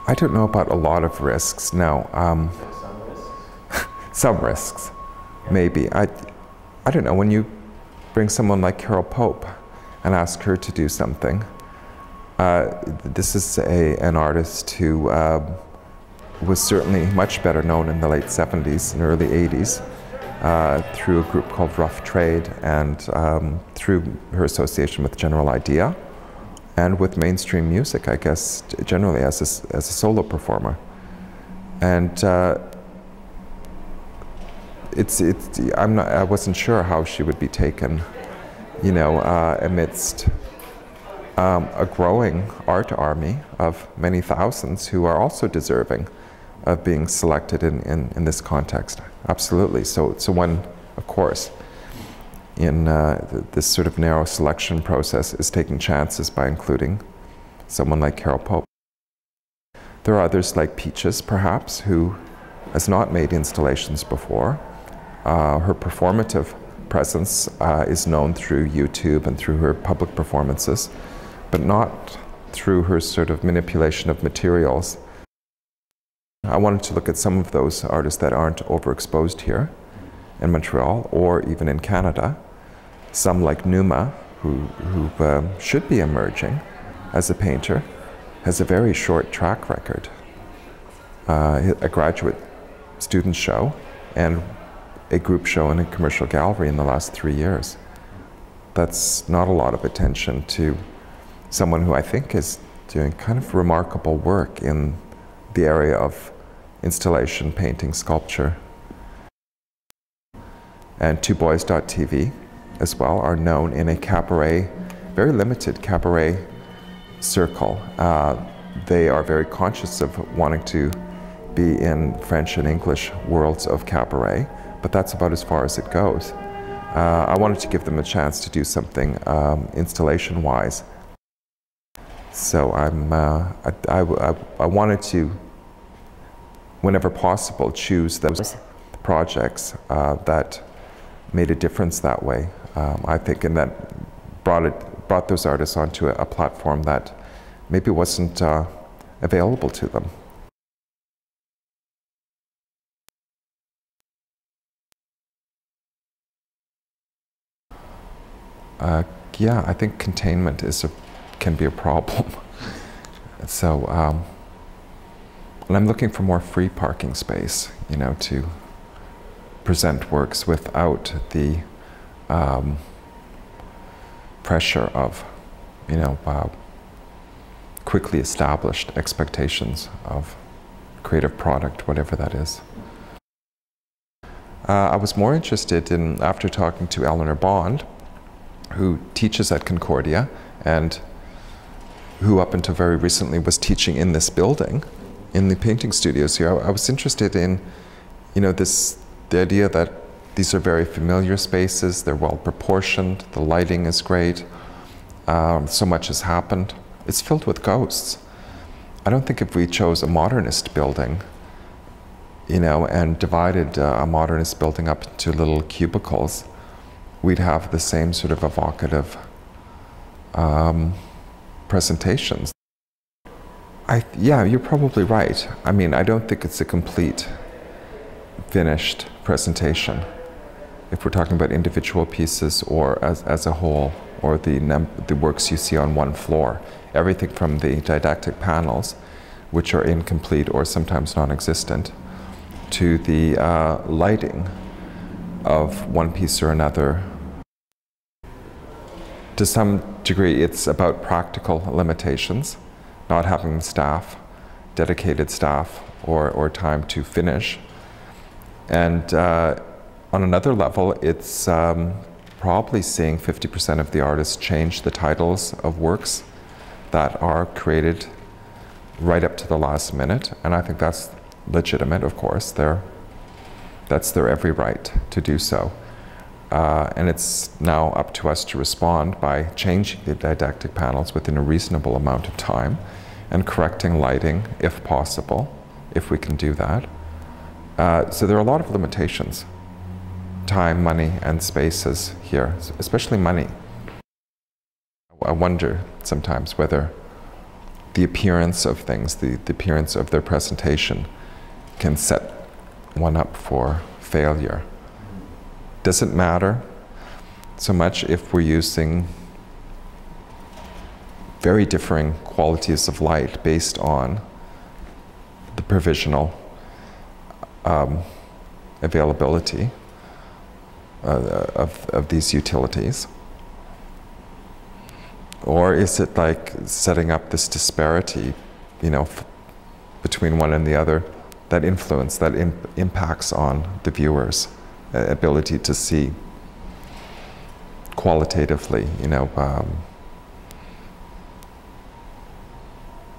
I don't know about a lot of risks, no. Some risks, maybe. I don't know, when you bring someone like Carol Pope and ask her to do something, this is an artist who was certainly much better known in the late 70s and early 80s through a group called Rough Trade and through her association with General Idea and with mainstream music, I guess, generally as a solo performer. And I wasn't sure how she would be taken, you know, amidst a growing art army of many thousands who are also deserving of being selected in this context. Absolutely. So one, of course, in this sort of narrow selection process is taking chances by including someone like Carol Pope. There are others like Peaches, perhaps, who has not made installations before. Her performative presence is known through YouTube and through her public performances, but not through her sort of manipulation of materials. I wanted to look at some of those artists that aren't overexposed here in Montreal or even in Canada. Some like Numa, who should be emerging as a painter, has a very short track record. A graduate student show and a group show in a commercial gallery in the last 3 years. That's not a lot of attention to someone who I think is doing kind of remarkable work in the area of installation, painting, sculpture. And TwoBoys.tv as well are known in a cabaret, very limited cabaret circle. They are very conscious of wanting to be in French and English worlds of cabaret, but that's about as far as it goes. I wanted to give them a chance to do something installation-wise. So I wanted to, whenever possible, choose those projects that made a difference that way. I think, and that brought those artists onto a platform that maybe wasn't available to them. Yeah, I think containment can be a problem. So, and I'm looking for more free parking space, you know, to present works without the pressure of, you know, quickly established expectations of creative product, whatever that is. I was more interested in, after talking to Eleanor Bond, who teaches at Concordia and who up until very recently was teaching in this building, in the painting studios here. I was interested in, you know, the idea that these are very familiar spaces, they're well proportioned, the lighting is great, so much has happened. It's filled with ghosts. I don't think if we chose a modernist building, you know, and divided a modernist building up into little cubicles, we'd have the same sort of evocative presentations. Yeah, you're probably right. I mean, I don't think it's a complete, finished presentation. If we're talking about individual pieces or as a whole, or the works you see on one floor, everything from the didactic panels, which are incomplete or sometimes non-existent, to the lighting of one piece or another. To some degree, it's about practical limitations, not having staff, dedicated staff, or time to finish. And on another level, it's probably seeing 50% of the artists change the titles of works that are created right up to the last minute. And I think that's legitimate, of course. That's their every right to do so. And it's now up to us to respond by changing the didactic panels within a reasonable amount of time and correcting lighting, if possible, if we can do that. So there are a lot of limitations. Time, money, and spaces here, especially money. I wonder sometimes whether the appearance of things, the appearance of their presentation can set one up for failure. Doesn't matter so much if we're using very differing qualities of light based on the provisional availability of these utilities. Or is it like setting up this disparity, you know, between one and the other, that influence, that impacts on the viewer's ability to see qualitatively, you know,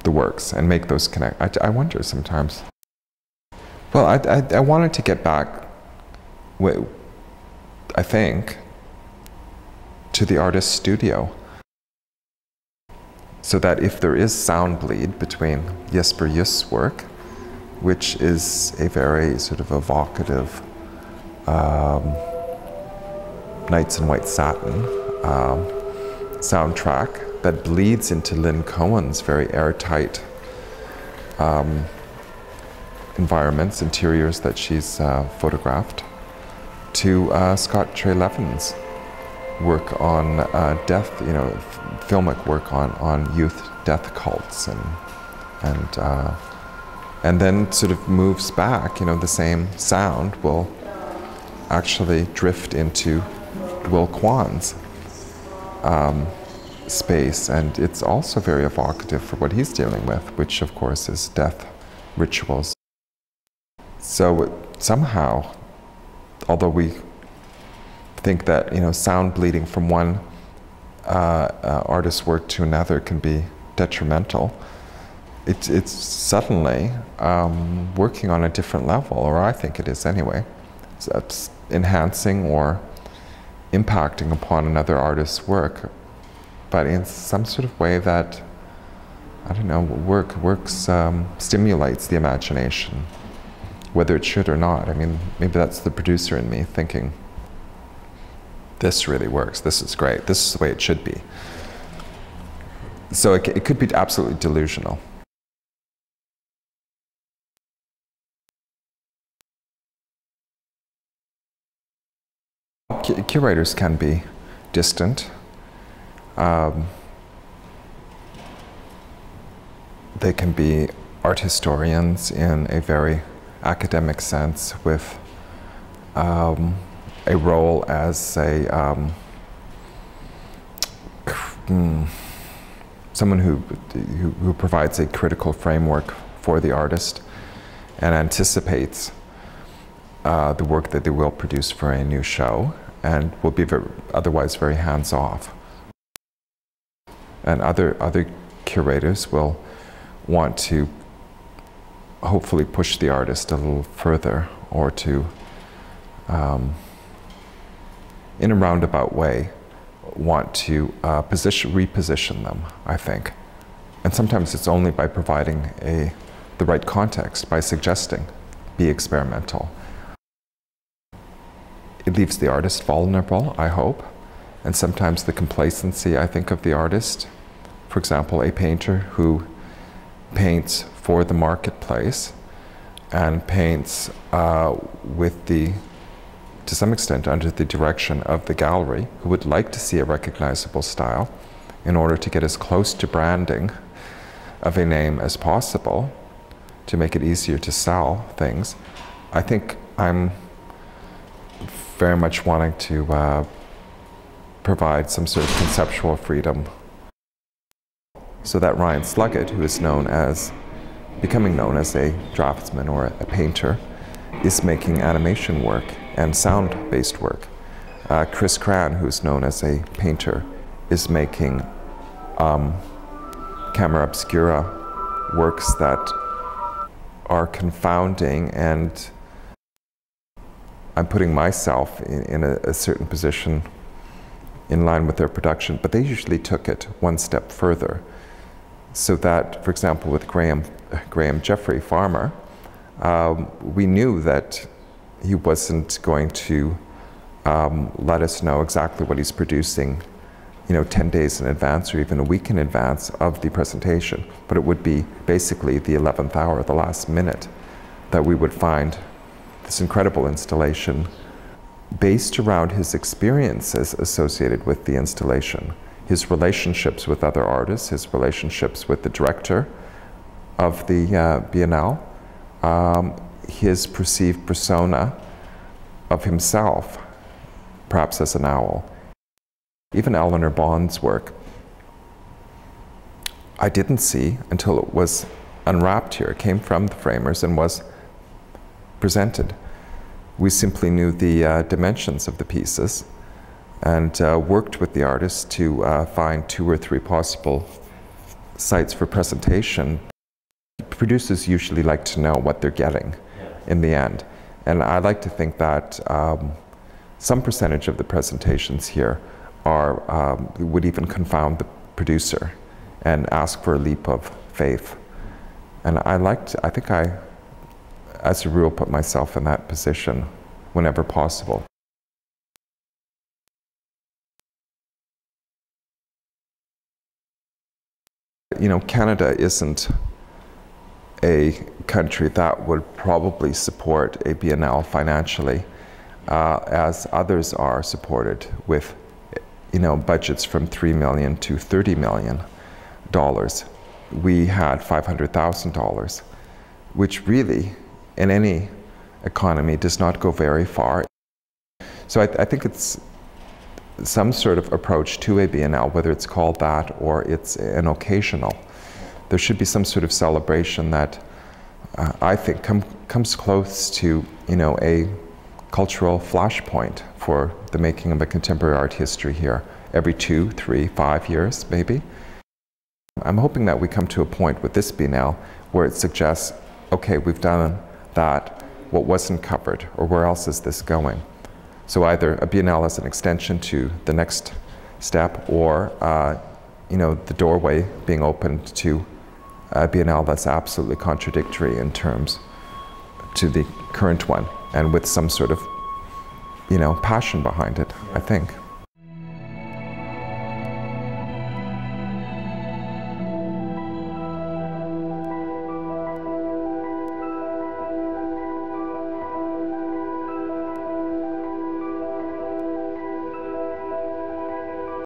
the works and make those connect. I wonder sometimes. Well, I wanted to get back, I think, to the artist's studio, so that if there is sound bleed between Jesper Just's work, which is a very sort of evocative Nights in White Satin soundtrack that bleeds into Lynn Cohen's very airtight environments, interiors that she's photographed, to Scott Treleaven's work on death, you know, filmic work on youth death cults, and then sort of moves back, you know, the same sound will actually drift into Will Kwan's space, and it's also very evocative for what he's dealing with, which of course is death rituals. So somehow, although we think that, you know, sound bleeding from one artist's work to another can be detrimental, it's suddenly working on a different level, or I think it is anyway. So it's enhancing or impacting upon another artist's work, but in some sort of way that, I don't know, stimulates the imagination, whether it should or not. I mean, maybe that's the producer in me thinking, this really works, this is great, this is the way it should be. So it could be absolutely delusional. Curators can be distant. They can be art historians in a very academic sense, with a role as someone who provides a critical framework for the artist and anticipates the work that they will produce for a new show, and will be otherwise very hands-off. And other curators will want to hopefully push the artist a little further, or to, in a roundabout way, want to reposition them, I think. And sometimes it's only by providing the right context, by suggesting, be experimental. It leaves the artist vulnerable, I hope, and sometimes the complacency, I think, of the artist. For example, a painter who paints for the marketplace and paints to some extent under the direction of the gallery, who would like to see a recognizable style in order to get as close to branding of a name as possible, to make it easier to sell things. I think I'm very much wanting to provide some sort of conceptual freedom, so that Ryan Sluggett, who is becoming known as a draftsman or a painter, is making animation work and sound-based work. Chris Cran, who's known as a painter, is making camera obscura works that are confounding, and I'm putting myself in a certain position in line with their production, but they usually took it one step further. So that, for example, with Graham Jeffrey Farmer, we knew that he wasn't going to let us know exactly what he's producing 10 days in advance or even a week in advance of the presentation, but it would be basically the 11th hour, the last minute, that we would find this incredible installation based around his experiences associated with the installation, his relationships with other artists, his relationships with the director of the Biennale, his perceived persona of himself, perhaps as an owl. Even Eleanor Bond's work, I didn't see until it was unwrapped here. It came from the framers and was presented. We simply knew the dimensions of the pieces and worked with the artist to find 2 or 3 possible sites for presentation. Producers usually like to know what they're getting in the end. And I like to think that some percentage of the presentations here would even confound the producer and ask for a leap of faith. And I think I, as a rule, put myself in that position whenever possible. Canada isn't a country that would probably support a Biennale financially, as others are supported with budgets from $3 million to $30 million. We had $500,000, which really, in any economy, does not go very far. So I think it's some sort of approach to a Biennale, whether it's called that or it's an occasional. There should be some sort of celebration that I think comes close to a cultural flashpoint for the making of a contemporary art history here, every 2, 3, 5 years maybe. I'm hoping that we come to a point with this Biennale where it suggests, okay, we've done that, what wasn't covered, or where else is this going? So either a Biennale as an extension to the next step, or the doorway being opened to a Biennale that's absolutely contradictory in terms to the current one, and with some sort of passion behind it, I think.